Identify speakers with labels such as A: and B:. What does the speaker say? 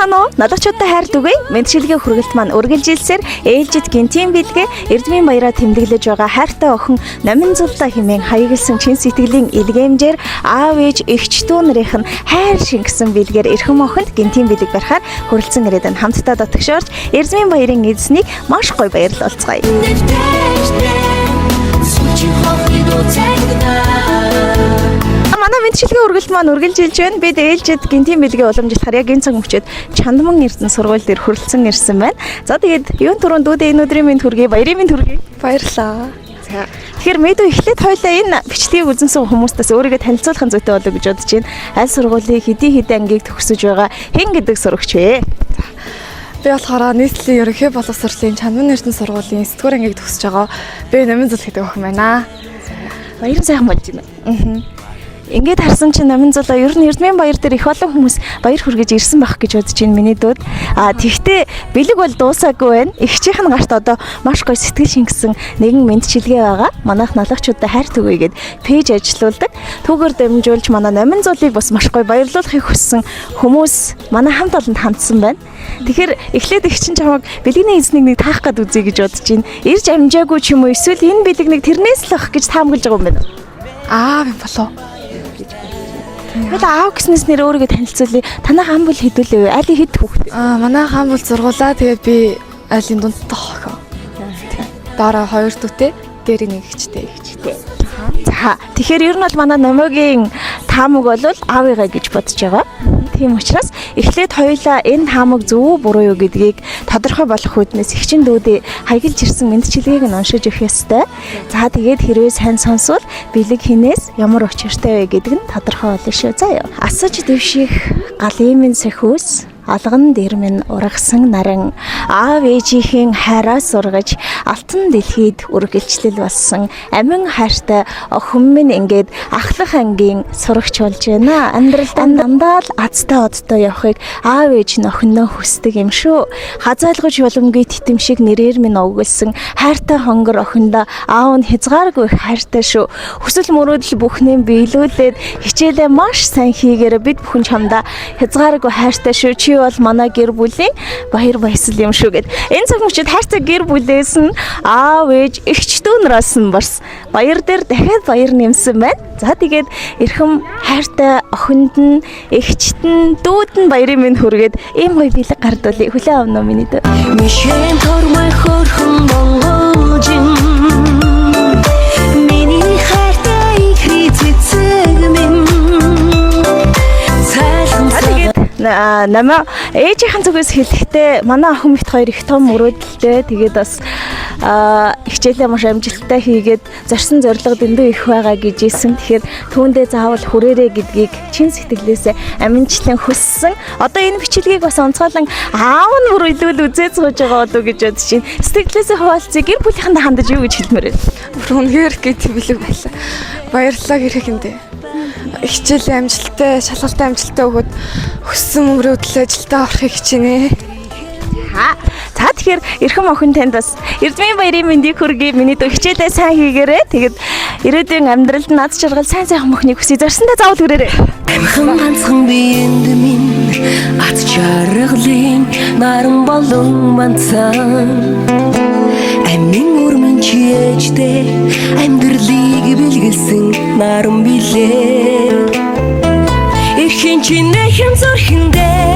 A: Сайн уу? Налгачуудтай хайр түгэе. Мэдчилгээ хүргэлт маань үргэлжилсээр ээлжид гинтийн бэлгээ Эрдмийн баяраа тэмдэглэж байгаа хайртай охин Номин Зулта хэмээн хаягалсан чин сэтгэлийн илгээмжээр аав ээж эгч дүү нарын хайр шингэсэн бэлгээр эрхэм охинд гинтийн бэлэг барихаар хүрэлцэн ирээд энэ хамтдаа дотгошоорч Эрдмийн баярын эзнийг маш гоё баярлуулцгаая. Манай мэдчилгээ үргэлт маань үргэлжилж байна. Бид ээлжид гинтийн бэлгээ уламжлахаар яг энэ цаг мөчид Чандман Эрдэнэ сургууль дээр хүрэлцэн ирсэн байна. За тэгээд юун түрүүн дүүдээ энэ өдрийн мэнд хүргэе, баярын мэнд хүргэе.
B: Баярлалаа.
A: За тэгэхээр мэдээ эхлээд хоёлаа энэ бичлэгийг үзэнсэн хүмүүстээс өөрийгөө танилцуулахын зүйтэй болоо гэж бодож байна. Аль сургуулийн хэдий ангийг төгсөж байгаа хэн гэдэг сурагч вэ?
B: Би болохоор нийслэлийн ерөнхий боловсролын Чандман Эрдэнэ сургуулийн 9-р ангийг төгсөж байгаа. Би Номин Зул гэдэг охин байна.
A: Баярын сайхан болж байна. Ингээд харсан чинь Номин Зулаа ер нь Эрдмийн баяр дээр их олон хүмүүс баяр хүргэж ирсэн байх гэж бодож байна миний дүүд. Тэгвэл бэлэг бол дуусаагүй байна. Эгчийнх нь гарт одоо маш гоё сэтгэл шингэсэн нэгэн мэдчилгээ байгаа. Манайх налгачуудаа хайр түгээгээд пэйж ажилуулдаг. Түүгээр дамжуулж манай Номин Зулыг бас маш гоё баярлуулахыг хүссэн хүмүүс манай хамт олонд хандсан байна. Тэгэхээр эхлээд эгчин чамайг бэлгийн эзнийг нэг таах гээд үзье гэж бодож байна. Ирж амжаагүй ч юм уу эсвэл энэ бэлэг нэг тэрнээс л ах гэж таамаглаж байгаа юм байна.
B: Би болов.
A: Хөөе аав гэснээс нэр өөрийгөө танилцуулъя. Танай хам бол хэдүүлээ вэ? Айлын хэд хүүхэд?
B: Манай хам бол зургуулаа. Тэгээд би айлын дундтай охин. Дараа 2 дүүтэй, дээр нэг эгчтэй. За тэгэхээр ер нь бол манай номогийн таамаг бол аавыгаа гэж бодож байгаа. Тийм учраас эхлээд хоёулаа энэ таамаг зөв буруу юу гэдгийг тодорхой болох үднээс эгчин дүүдээ хаягалж ирсэн мэдчилгээг нь уншиж өгөх ёстой. За тэгээд хэрвээ сайн сонсвол бэлэг хинээс ямар учиртай вэ гэдэг нь тодорхой болно шүү. За ёо. Асаж дэвших галимын сэхүүс алган дээр минь урагсан наран аав ээжийн хайраас ургаж алтан дэлхийд үргэлжлэл болсон амин хайртай охин минь ингээд ахлах ангийн сурагч болж байна. Амьдралдаа дандаа л азтай одтой явахыг аав ээж нь охиндоо хүсдэг юм шүү. Хазайлгаж боломгүй титэмшиг нэрээр минь овгөлсөн хайртай хонгор охиндоо аав нь хязгааргүй хайртай шүү. Хүсэл мөрөөдөл бүхнээ биелүүлээд хичээлээ маш сайн хийгээрэй. Бид бүхэн чамдаа хязгааргүй хайртай шүү. Бол манай гэр бүлийн баяр баясгал юм шүү гэд. Энэ цаг мөчид хайрцаг гэр бүлээс нь аав ээж эгч дүү нараас нь бас баяр дээр дахиад баяр нэмсэн байна. За тэгээд эрхэм хайртай охинд нь эгчт нь дүүд нь баярын минь хүргээд ийм гоё бэлэг гардуулъя. Хүлээн авна уу миний дүү?
C: Мишэн тормой хөрхөн монголжин миний хайртай хэцэг минь
A: намаа ээжийнхэн зүгээс хэлэхдээ манай охин бит хоёр их том мөрөөдөлтэй. Тэгээд бас хичээлээ маш амжилттай хийгээд зорьсон зорилго дэндүү их байгаа гэж хэлсэн. Тэгэхээр түүндээ заавал хүрээрээ гэдгийг чин сэтгэлээсээ аминчлан хүссэн. Одоо энэ бичлэгийг бас онцгойлон аав нь бүр илүүл үзээд сууж байгаа болов гэж бодож байна. Сэтгэлээсээ хуваалцъя. Гэр бүлийнхэндээ хандаж юу гэж хэлмээр вэ?
B: Үнэхээр гэдэг бэлэг байлаа. Баярлалаа гэрэхэндээ. Хичээлийн амжилттай, шалгалтын амжилттай өгөөд хүссэн мөрөөдөл ажилдаа орохыг хичээнэ.
A: За тэгэхээр эрхэм охин танд бас Эрдмийн баярын мэндийг хүргэе. Миний дүү хичээлээ сайн хийгээрэй. Тэгээд ирээдүйн амьдралд над жаргал сайн сайхан мөхнийг хүсье. Зорсондоо заавал хүрээрэй.
C: Амхан ганцхан биенд минь ат жаргалын наран болон манцан амин өрмөн чийжтэй амьдралыг бэлгэлсэн наран билээ. Эрхэн чинээ хэм зөрхөндөө